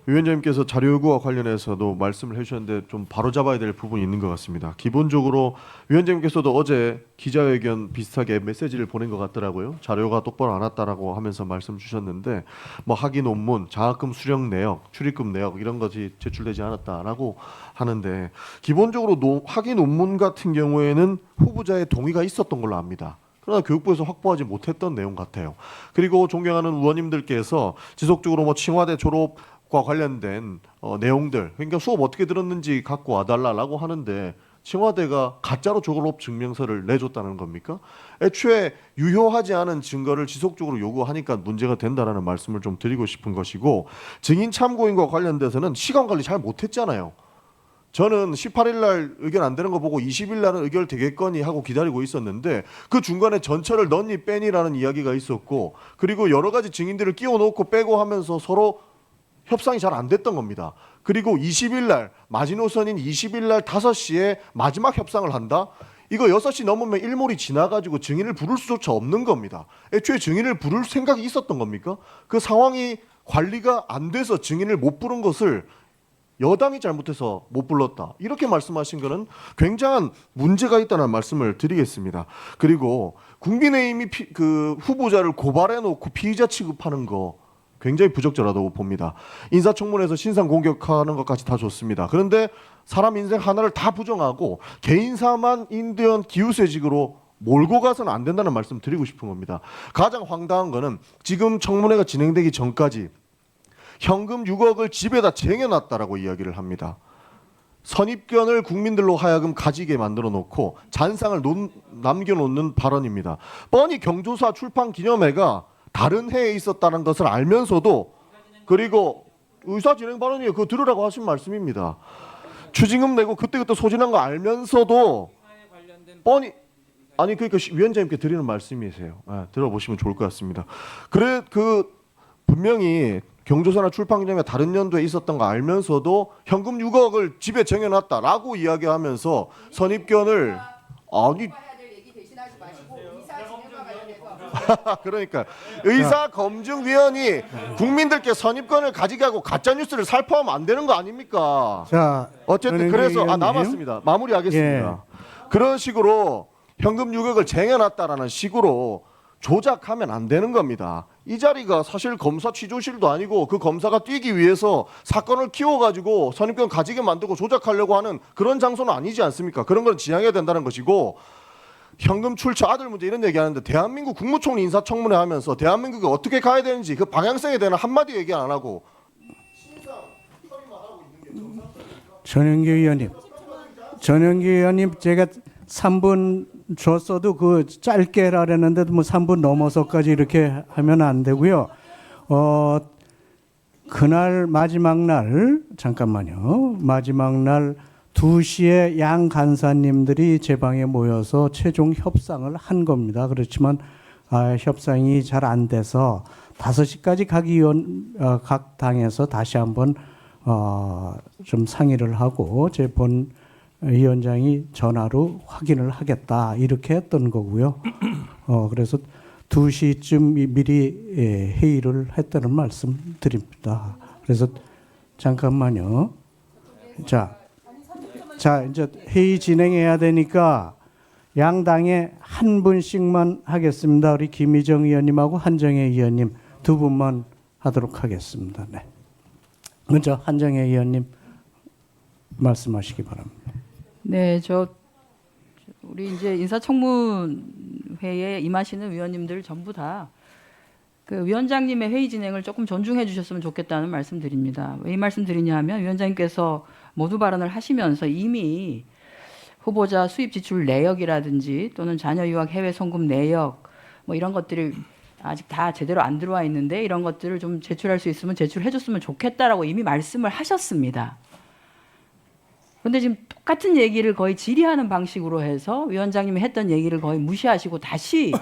위원장님께서 자료 요구와 관련해서도 말씀을 해주셨는데 좀 바로잡아야 될 부분이 있는 것 같습니다. 기본적으로 위원장님께서도 어제 기자회견 비슷하게 메시지를 보낸 것 같더라고요. 자료가 똑바로 안 왔다라고 하면서 말씀 주셨는데 뭐 학위 논문, 장학금 수령 내역, 출입금 내역 이런 것이 제출되지 않았다라고 하는데 기본적으로 학위 논문 같은 경우에는 후보자의 동의가 있었던 걸로 압니다. 그러나 교육부에서 확보하지 못했던 내용 같아요. 그리고 존경하는 의원님들께서 지속적으로 뭐 칭화대 졸업과 관련된 내용들, 그러니까 수업 어떻게 들었는지 갖고 와달라고 하는데 칭화대가 가짜로 졸업 증명서를 내줬다는 겁니까? 애초에 유효하지 않은 증거를 지속적으로 요구하니까 문제가 된다라는 말씀을 좀 드리고 싶은 것이고, 증인 참고인과 관련돼서는 시간 관리 잘 못했잖아요. 저는 18일 날 의견 안 되는 거 보고 20일 날은 의결 되겠거니 하고 기다리고 있었는데 그 중간에 전철을 넣니 빼니라는 이야기가 있었고, 그리고 여러 가지 증인들을 끼워 넣고 빼고 하면서 서로 협상이 잘 안 됐던 겁니다. 그리고 20일 날 마지노선인 20일 날 5시에 마지막 협상을 한다? 이거 6시 넘으면 일몰이 지나가지고 증인을 부를 수조차 없는 겁니다. 애초에 증인을 부를 생각이 있었던 겁니까? 그 상황이 관리가 안 돼서 증인을 못 부른 것을 여당이 잘못해서 못 불렀다, 이렇게 말씀하신 것은 굉장한 문제가 있다는 말씀을 드리겠습니다. 그리고 국민의힘이 그 후보자를 고발해놓고 피의자 취급하는 거 굉장히 부적절하다고 봅니다. 인사청문회에서 신상 공격하는 것까지 다 좋습니다. 그런데 사람 인생 하나를 다 부정하고 개인사만 인대한 기우세직으로 몰고 가서는 안 된다는 말씀 드리고 싶은 겁니다. 가장 황당한 거는 지금 청문회가 진행되기 전까지 현금 6억을 집에다 쟁여놨다라고 이야기를 합니다. 선입견을 국민들로 하여금 가지게 만들어 놓고 잔상을 남겨놓는 발언입니다. 뻔히 경조사 출판 기념회가 다른 해에 있었다는 것을 알면서도, 그리고 의사진행 발언이에요. 그거 들으라고 하신 말씀입니다. 추징금 내고 그때그때 소진한 거 알면서도 뻔히, 아니 그러니까 위원장님께 드리는 말씀이세요. 들어보시면 좋을 것 같습니다. 그래, 분명히 경조사나 출판기념회 다른 연도에 있었던 거 알면서도 현금 6억을 집에 쟁여놨다라고 이야기하면서 선입견을, 아니 그러니까 의사검증위원이 국민들께 선입견을 가지게 하고 가짜뉴스를 살포하면 안 되는 거 아닙니까? 자, 어쨌든 그래서 의원님. 남았습니다. 마무리하겠습니다. 그런 식으로 현금 6억을 쟁여놨다라는 식으로 조작하면 안 되는 겁니다. 이 자리가 사실 검사 취조실도 아니고 그 검사가 뛰기 위해서 사건을 키워가지고 선입견 가지게 만들고 조작하려고 하는 그런 장소는 아니지 않습니까? 그런 건 지양해야 된다는 것이고, 현금 출처 아들 문제 이런 얘기하는데 대한민국 국무총리 인사청문회 하면서 대한민국이 어떻게 가야 되는지 그 방향성에 대한 한마디 얘기 안 하고 전영기 의원님 제가 3분 줬어도 그 짧게 하라는데 뭐 3분 넘어서까지 이렇게 하면 안 되고요. 그날 마지막 날, 잠깐만요. 마지막 날 2시에 양 간사님들이 제 방에 모여서 최종 협상을 한 겁니다. 그렇지만 협상이 잘 안 돼서 5시까지 각 당에서 다시 한번 좀 상의를 하고 제 본 위원장이 전화로 확인을 하겠다 이렇게 했던 거고요. 그래서 2시쯤 미리 회의를 했다는 말씀 드립니다. 그래서 잠깐만요. 자 이제 회의 진행해야 되니까 양당에 한 분씩만 하겠습니다. 우리 김희정 의원님하고 한정혜 의원님 두 분만 하도록 하겠습니다. 네. 먼저 한정혜 의원님 말씀하시기 바랍니다. 네, 우리 이제 인사청문회에 임하시는 위원님들 전부 다 그 위원장님의 회의 진행을 조금 존중해 주셨으면 좋겠다는 말씀드립니다. 왜 이 말씀드리냐면 위원장님께서 모두 발언을 하시면서 이미 후보자 수입 지출 내역이라든지 또는 자녀 유학 해외 송금 내역 뭐 이런 것들이 아직 다 제대로 안 들어와 있는데 이런 것들을 좀 제출할 수 있으면 제출해 줬으면 좋겠다라고 이미 말씀을 하셨습니다. 그런데 지금 똑같은 얘기를 거의 질의하는 방식으로 해서 위원장님이 했던 얘기를 거의 무시하시고 다시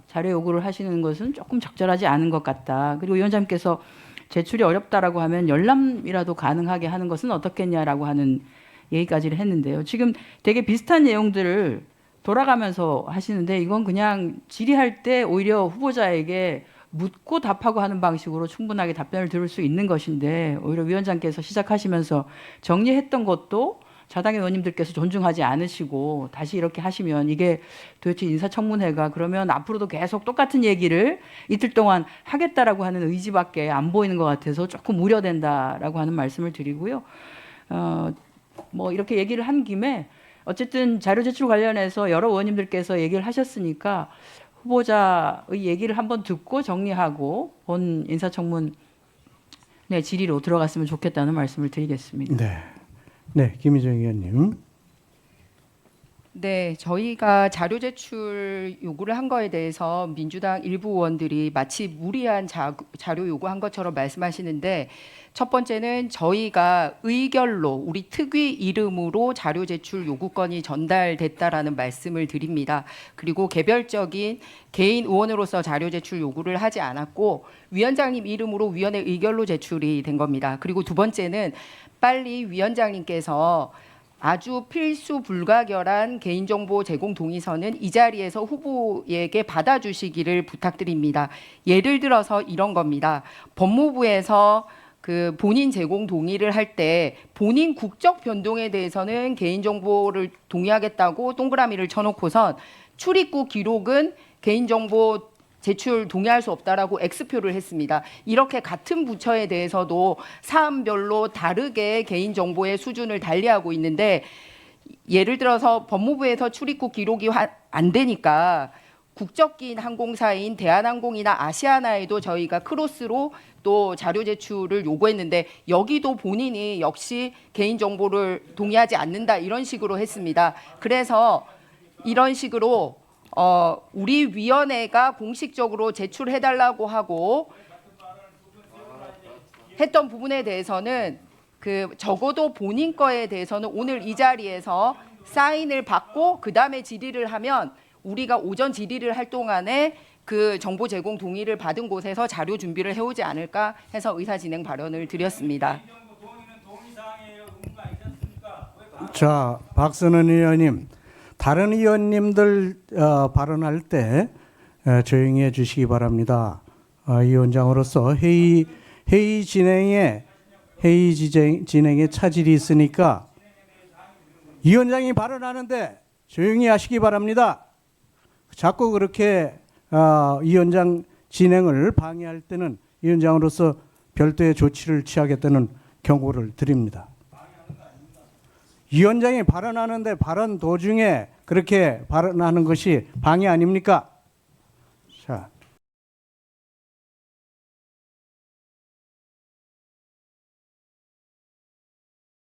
자료 요구를 하시는 것은 조금 적절하지 않은 것 같다. 그리고 위원장님께서 제출이 어렵다라고 하면 열람이라도 가능하게 하는 것은 어떻겠냐라고 하는 얘기까지를 했는데요. 지금 되게 비슷한 내용들을 돌아가면서 하시는데 이건 그냥 질의할 때 오히려 후보자에게 묻고 답하고 하는 방식으로 충분하게 답변을 들을 수 있는 것인데 오히려 위원장께서 시작하시면서 정리했던 것도 자당의 의원님들께서 존중하지 않으시고 다시 이렇게 하시면 이게 도대체 인사청문회가 그러면 앞으로도 계속 똑같은 얘기를 이틀 동안 하겠다라고 하는 의지밖에 안 보이는 것 같아서 조금 우려된다라고 하는 말씀을 드리고요. 뭐 이렇게 얘기를 한 김에 어쨌든 자료 제출 관련해서 여러 의원님들께서 얘기를 하셨으니까 후보자의 얘기를 한번 듣고 정리하고 본 인사청문회 질의로 들어갔으면 좋겠다는 말씀을 드리겠습니다. 네. 네, 김희정 의원님. 네, 저희가 자료 제출 요구를 한 거에 대해서 민주당 일부 의원들이 마치 무리한 자료 요구한 것처럼 말씀하시는데 첫 번째는 저희가 의결로 우리 특위 이름으로 자료 제출 요구건이 전달됐다라는 말씀을 드립니다. 그리고 개별적인 개인 의원으로서 자료 제출 요구를 하지 않았고 위원장님 이름으로 위원회 의결로 제출이 된 겁니다. 그리고 두 번째는 빨리 위원장님께서 아주 필수 불가결한 개인정보 제공 동의서는 이 자리에서 후보에게 받아주시기를 부탁드립니다. 예를 들어서 이런 겁니다. 법무부에서 그 본인 제공 동의를 할 때 본인 국적 변동에 대해서는 개인정보를 동의하겠다고 동그라미를 쳐놓고선 출입국 기록은 개인정보 제출 동의할 수 없다라고 X표를 했습니다. 이렇게 같은 부처에 대해서도 사안별로 다르게 개인정보의 수준을 달리하고 있는데 예를 들어서 법무부에서 출입국 기록이 안 되니까 국적기인 항공사인 대한항공이나 아시아나에도 저희가 크로스로 또 자료 제출을 요구했는데 여기도 본인이 역시 개인정보를 동의하지 않는다 이런 식으로 했습니다. 그래서 이런 식으로 우리 위원회가 공식적으로 제출해달라고 하고 했던 부분에 대해서는 그 적어도 본인 거에 대해서는 오늘 이 자리에서 사인을 받고 그 다음에 질의를 하면 우리가 오전 질의를 할 동안에 그 정보 제공 동의를 받은 곳에서 자료 준비를 해오지 않을까 해서 의사 진행 발언을 드렸습니다. 자, 박선원 의원님. 다른 의원님들 발언할 때 조용히 해주시기 바랍니다. 위원장으로서 회의 진행에 차질이 있으니까 위원장이 발언하는데 조용히 하시기 바랍니다. 자꾸 그렇게 위원장 진행을 방해할 때는 위원장으로서 별도의 조치를 취하겠다는 경고를 드립니다. 위원장이 발언하는데 발언 도중에 그렇게 발언하는 것이 방해 아닙니까? 자,